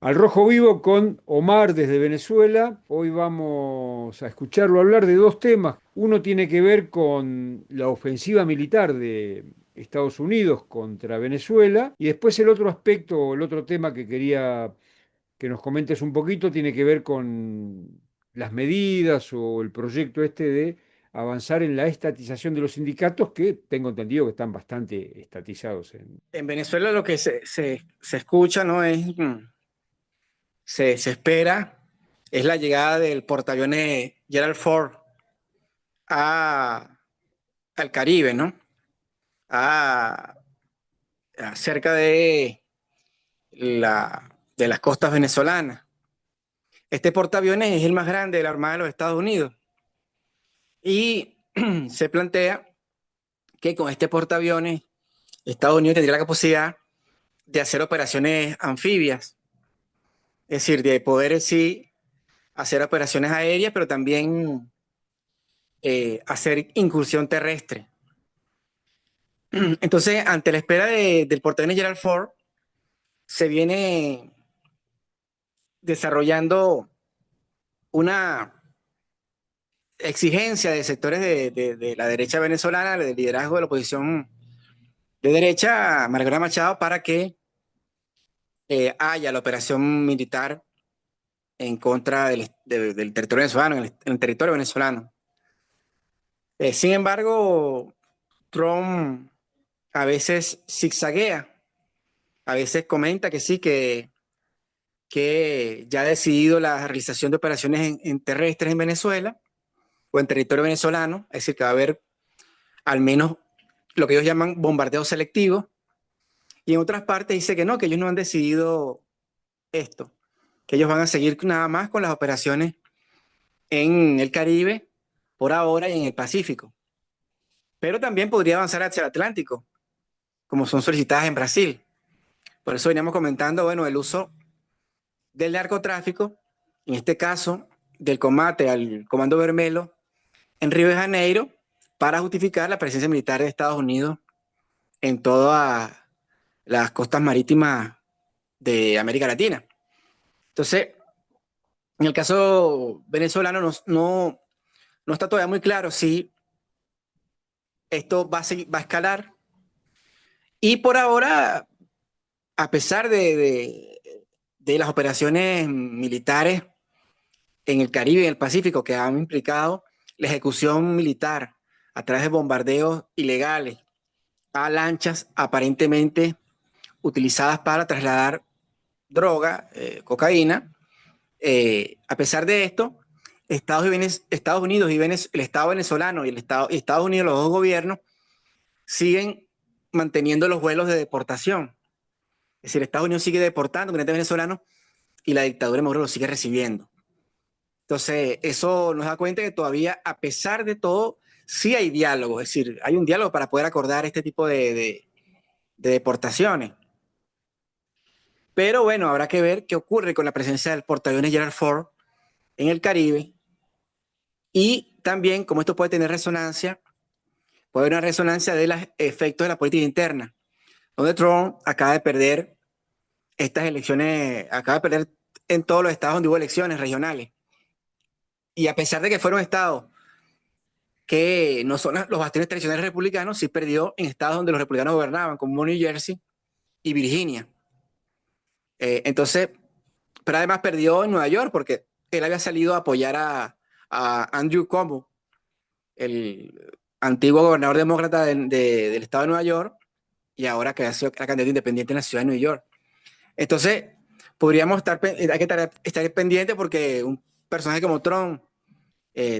Al Rojo Vivo con Omar desde Venezuela. Hoy vamos a escucharlo hablar de dos temas. Uno tiene que ver con la ofensiva militar de Estados Unidos contra Venezuela y después el otro aspecto, el otro tema que quería que nos comentes un poquito tiene que ver con las medidas o el proyecto este de avanzar en la estatización de los sindicatos que tengo entendido que están bastante estatizados en... En Venezuela lo que se escucha, ¿no? Se espera, es la llegada del portaaviones Gerald Ford a, al Caribe, ¿no? A, a cerca de las costas venezolanas. Este portaaviones es el más grande de la Armada de los Estados Unidos y se plantea que con este portaaviones Estados Unidos tendría la capacidad de hacer operaciones anfibias, es decir, de poder sí hacer operaciones aéreas, pero también hacer incursión terrestre. Entonces, ante la espera del portaaviones Gerald Ford, se viene desarrollando una exigencia de sectores de la derecha venezolana, del liderazgo de la oposición de derecha, Margarita Machado, para que haya la operación militar en contra del territorio venezolano, en el territorio venezolano. Sin embargo, Trump a veces zigzaguea, a veces comenta que sí, que ya ha decidido la realización de operaciones en terrestres en Venezuela o en territorio venezolano, es decir, que va a haber al menos lo que ellos llaman bombardeo selectivo, y en otras partes dice que no, que ellos no han decidido esto, que ellos van a seguir nada más con las operaciones en el Caribe por ahora y en el Pacífico, pero también podría avanzar hacia el Atlántico, como son solicitadas en Brasil. Por eso veníamos comentando, bueno, el uso del narcotráfico, en este caso del combate al Comando Vermelo en Río de Janeiro, para justificar la presencia militar de Estados Unidos en todas las costas marítimas de América Latina. Entonces, en el caso venezolano no está todavía muy claro si esto va a escalar. Y por ahora, a pesar de las operaciones militares en el Caribe y en el Pacífico que han implicado la ejecución militar a través de bombardeos ilegales a lanchas aparentemente utilizadas para trasladar droga, cocaína. A pesar de esto, Estados Unidos y el Estado venezolano y Estados Unidos, los dos gobiernos, siguen manteniendo los vuelos de deportación. Es decir, Estados Unidos sigue deportando migrantes venezolanos y la dictadura de Maduro los sigue recibiendo. Entonces, eso nos da cuenta que todavía, a pesar de todo, sí hay diálogo. Es decir, hay un diálogo para poder acordar este tipo de deportaciones. Pero bueno, habrá que ver qué ocurre con la presencia del portaaviones Gerald Ford en el Caribe y también cómo esto puede tener resonancia, puede haber una resonancia de los efectos de la política interna, donde Trump acaba de perder estas elecciones, acaba de perder en todos los estados donde hubo elecciones regionales. Y a pesar de que fueron estados que no son los bastiones tradicionales republicanos, sí perdió en estados donde los republicanos gobernaban, como New Jersey y Virginia. Entonces, pero además perdió en Nueva York porque él había salido a apoyar a Andrew Cuomo, el antiguo gobernador demócrata del estado de Nueva York, y ahora que ha sido la candidato independiente en la ciudad de Nueva York. Entonces, podríamos hay que estar pendiente porque un personaje como Trump,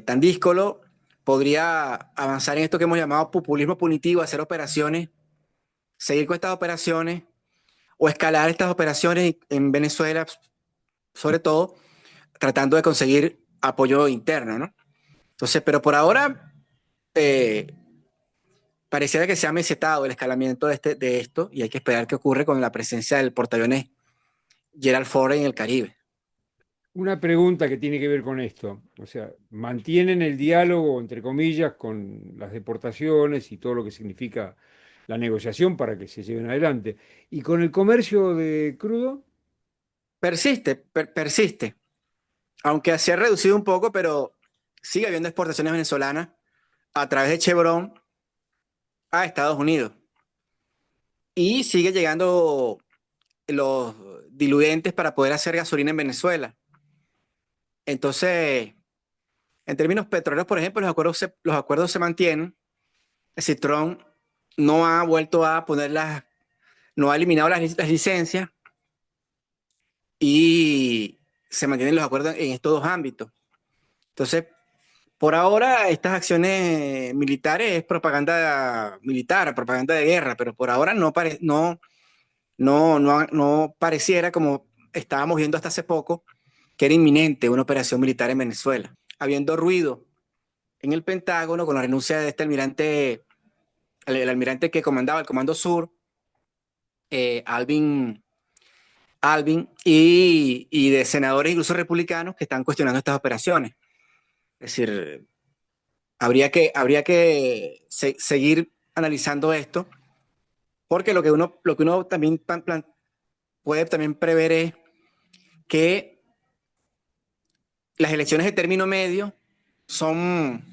tan díscolo, podría avanzar en esto que hemos llamado populismo punitivo, hacer operaciones, seguir con estas operaciones o escalar estas operaciones en Venezuela, sobre todo, tratando de conseguir apoyo interno, ¿no? Entonces, pero por ahora eh, pareciera que se ha mesetado el escalamiento de esto y hay que esperar qué ocurre con la presencia del portaaviones Gerald Ford en el Caribe. Una pregunta que tiene que ver con esto. O sea, mantienen el diálogo, entre comillas, con las deportaciones y todo lo que significa la negociación para que se lleven adelante. ¿Y con el comercio de crudo? persiste, aunque se ha reducido un poco, pero sigue habiendo exportaciones venezolanas a través de Chevron a Estados Unidos. Y sigue llegando los diluentes para poder hacer gasolina en Venezuela. Entonces, en términos petroleros, por ejemplo, los acuerdos se mantienen. Es decir, Trump no ha vuelto a no ha eliminado las licencias y se mantienen los acuerdos en estos dos ámbitos. Entonces, por ahora, estas acciones militares es propaganda militar, propaganda de guerra, pero por ahora no pareciera, como estábamos viendo hasta hace poco, que era inminente una operación militar en Venezuela. Habiendo ruido en el Pentágono con la renuncia de este almirante, el almirante que comandaba el Comando Sur, Alvin, y de senadores incluso republicanos que están cuestionando estas operaciones. Es decir, habría que seguir analizando esto, porque lo que uno también puede también prever es que las elecciones de término medio son,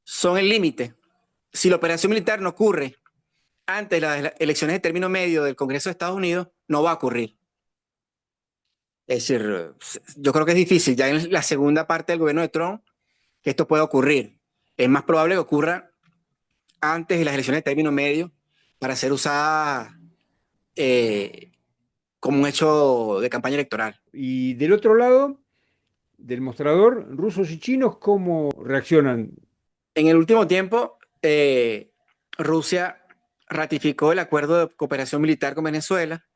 son el límite. Si la operación militar no ocurre antes de las elecciones de término medio del Congreso de Estados Unidos, no va a ocurrir. Es decir, yo creo que es difícil ya en la segunda parte del gobierno de Trump que esto pueda ocurrir. Es más probable que ocurra antes de las elecciones de término medio para ser usada como un hecho de campaña electoral. Y del otro lado del mostrador, rusos y chinos, ¿cómo reaccionan? En el último tiempo, Rusia ratificó el acuerdo de cooperación militar con Venezuela.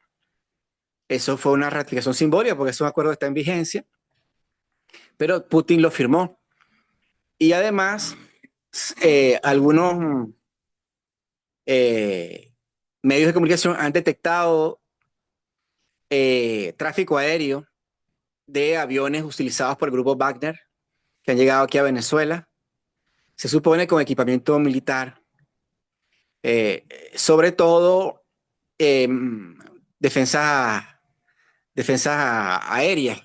Eso fue una ratificación simbólica porque es un acuerdo que está en vigencia, pero Putin lo firmó. Y además, algunos eh, medios de comunicación han detectado tráfico aéreo de aviones utilizados por el grupo Wagner que han llegado aquí a Venezuela. Se supone con equipamiento militar, eh, sobre todo eh, defensas aéreas.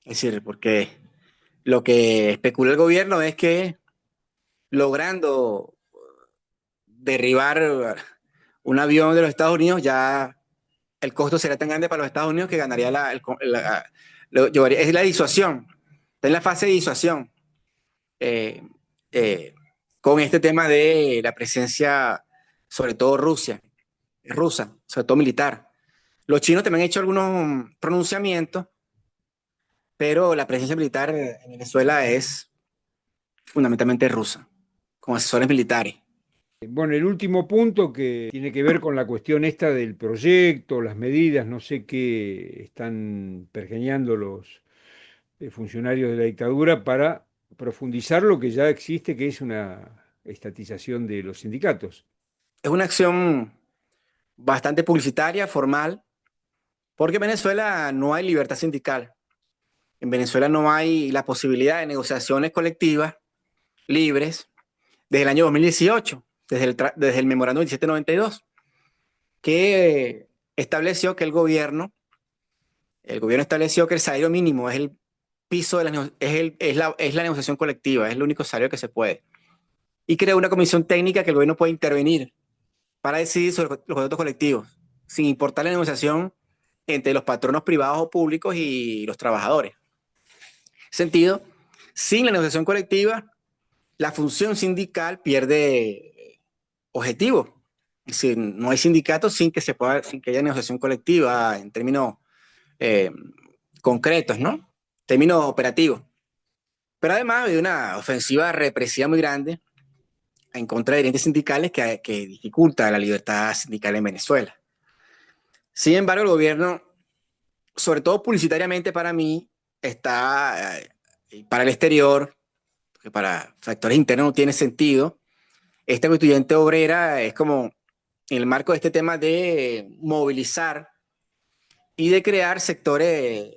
Es decir, porque lo que especula el gobierno es que logrando derribar un avión de los Estados Unidos, ya el costo será tan grande para los Estados Unidos que ganaría es la disuasión. Está en la fase de disuasión eh, eh, con este tema de la presencia, sobre todo rusa, sobre todo militar. Los chinos también han hecho algunos pronunciamientos, pero la presencia militar en Venezuela es fundamentalmente rusa, con asesores militares. Bueno, el último punto que tiene que ver con la cuestión esta del proyecto, las medidas, no sé qué están pergeñando los funcionarios de la dictadura para profundizar lo que ya existe, que es una estatización de los sindicatos. Es una acción bastante publicitaria, formal, porque en Venezuela no hay libertad sindical. En Venezuela no hay la posibilidad de negociaciones colectivas libres desde el año 2018, desde el memorándum 1792, que estableció que el gobierno estableció que el salario mínimo es el piso de es la negociación colectiva, es el único salario que se puede. Y creó una comisión técnica que el gobierno puede intervenir para decidir sobre los contratos colectivos, sin importar la negociación entre los patronos privados o públicos y los trabajadores. En ese sentido, sin la negociación colectiva, la función sindical pierde objetivo. Es decir, no hay sindicatos sin que haya negociación colectiva en términos eh, concretos, ¿no? En términos operativos. Pero además hay una ofensiva represiva muy grande en contra de dirigentes sindicales que dificulta la libertad sindical en Venezuela. Sin embargo, el gobierno, sobre todo publicitariamente para mí, está para el exterior, porque para factores internos no tiene sentido. Esta constituyente obrera es como en el marco de este tema de movilizar y de crear sectores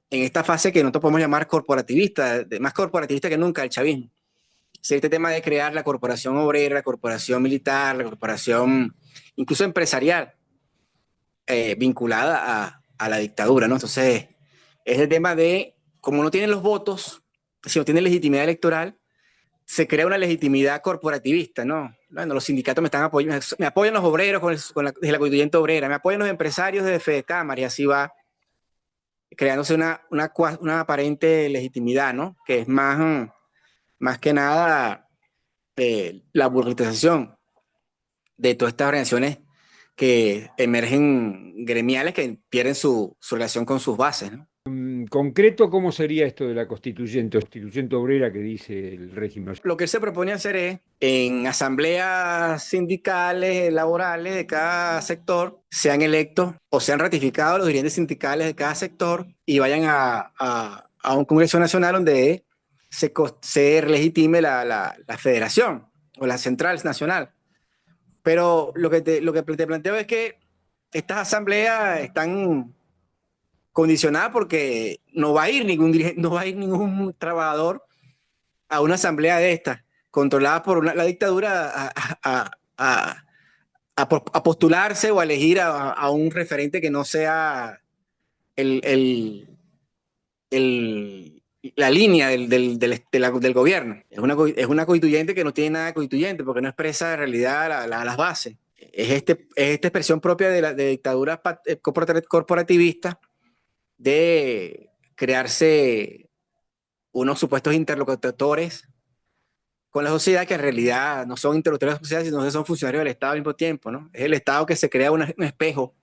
en esta fase que nosotros podemos llamar corporativista, más corporativista que nunca el chavismo. Sí, este tema de crear la corporación obrera, la corporación militar, la corporación incluso empresarial, vinculada a la dictadura, ¿no? Entonces, es el tema de, como no tienen los votos, si no tienen legitimidad electoral, se crea una legitimidad corporativista, ¿no? Bueno, los sindicatos me están apoyando, me apoyan los obreros desde la constituyente obrera, me apoyan los empresarios desde Fedecámara, y así va creándose una aparente legitimidad, ¿no? Que es más que nada la burocratización de todas estas organizaciones que emergen gremiales que pierden su relación con sus bases, ¿no? En concreto, ¿cómo sería esto de la constituyente obrera que dice el régimen? Lo que él se propone hacer es, en asambleas sindicales, laborales de cada sector, sean electos o sean ratificados los dirigentes sindicales de cada sector y vayan a un Congreso Nacional donde se legitime la federación o la central nacional. Pero lo que te planteo es que estas asambleas están condicionadas porque no va a ir no va a ir ningún trabajador a una asamblea de estas, controlada por la dictadura, a postularse o a elegir a un referente que no sea el, el, el, la línea del gobierno. Es una constituyente que no tiene nada de constituyente porque no expresa en realidad las bases. Es esta expresión propia de dictaduras corporativistas de crearse unos supuestos interlocutores con la sociedad que en realidad no son interlocutores de la sociedad, sino que son funcionarios del Estado al mismo tiempo, ¿no? Es el Estado que se crea un espejo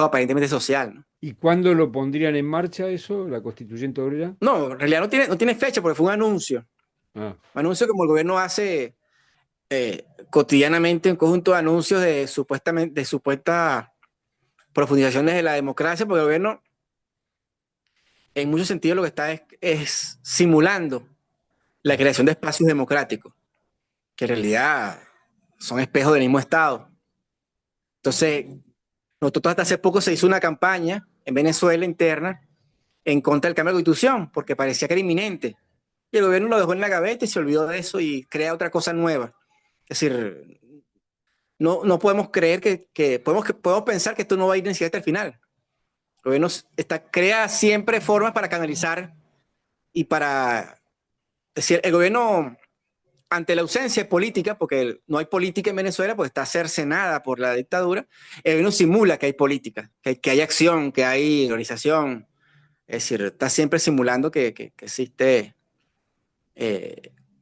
aparentemente social, ¿no? ¿Y cuándo lo pondrían en marcha eso, la constituyente obrera? No, en realidad no tiene fecha porque fue un anuncio. Ah, Un anuncio como el gobierno hace cotidianamente, un conjunto de anuncios de supuestas profundizaciones de la democracia, porque el gobierno en muchos sentidos lo que está es simulando la creación de espacios democráticos, que en realidad son espejos del mismo Estado. Entonces, nosotros hasta hace poco se hizo una campaña en Venezuela interna en contra del cambio de la constitución, porque parecía que era inminente. Y el gobierno lo dejó en la gaveta y se olvidó de eso y crea otra cosa nueva. Es decir, no podemos creer podemos pensar que esto no va a ir ni siquiera hasta el final. El gobierno crea siempre formas para canalizar y para... Es decir, el gobierno, ante la ausencia de política, porque no hay política en Venezuela, pues está cercenada por la dictadura, el gobierno simula que hay política, que hay acción, que hay organización. Es decir, está siempre simulando que existe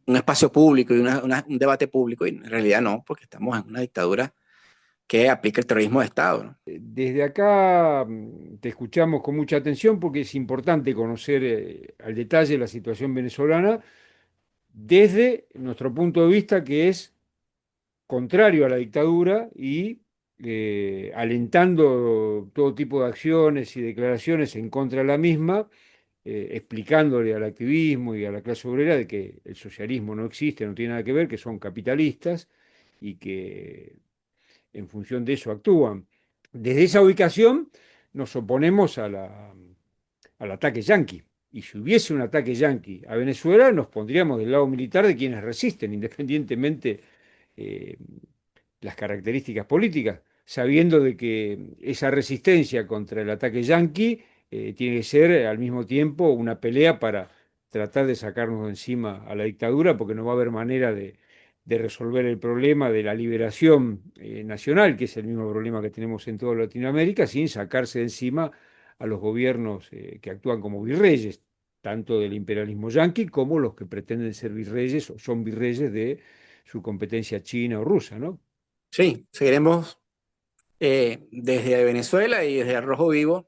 un espacio público y un debate público, y en realidad no, porque estamos en una dictadura que aplica el terrorismo de Estado, ¿no? desde acá te escuchamos con mucha atención porque es importante conocer al detalle la situación venezolana desde nuestro punto de vista que es contrario a la dictadura y alentando todo tipo de acciones y declaraciones en contra de la misma, explicándole al activismo y a la clase obrera de que el socialismo no existe, no tiene nada que ver, que son capitalistas y que en función de eso actúan. Desde esa ubicación nos oponemos al ataque yanqui. Y si hubiese un ataque yanqui a Venezuela, nos pondríamos del lado militar de quienes resisten, independientemente eh, las características políticas, sabiendo de que esa resistencia contra el ataque yanqui tiene que ser al mismo tiempo una pelea para tratar de sacarnos de encima a la dictadura, porque no va a haber manera de resolver el problema de la liberación nacional, que es el mismo problema que tenemos en toda Latinoamérica, sin sacarse de encima a los gobiernos que actúan como virreyes, tanto del imperialismo yanqui como los que pretenden ser virreyes o son virreyes de su competencia china o rusa, ¿no? Sí, seguiremos desde Venezuela y desde Arrojo Vivo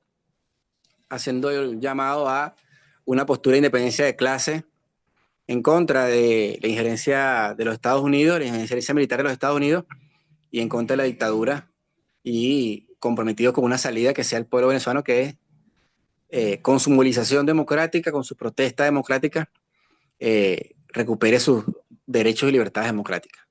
haciendo el llamado a una postura de independencia de clase en contra de la injerencia de los Estados Unidos, la injerencia militar de los Estados Unidos y en contra de la dictadura, y comprometido con una salida que sea el pueblo venezolano que con su movilización democrática, con su protesta democrática, recupere sus derechos y libertades democráticas.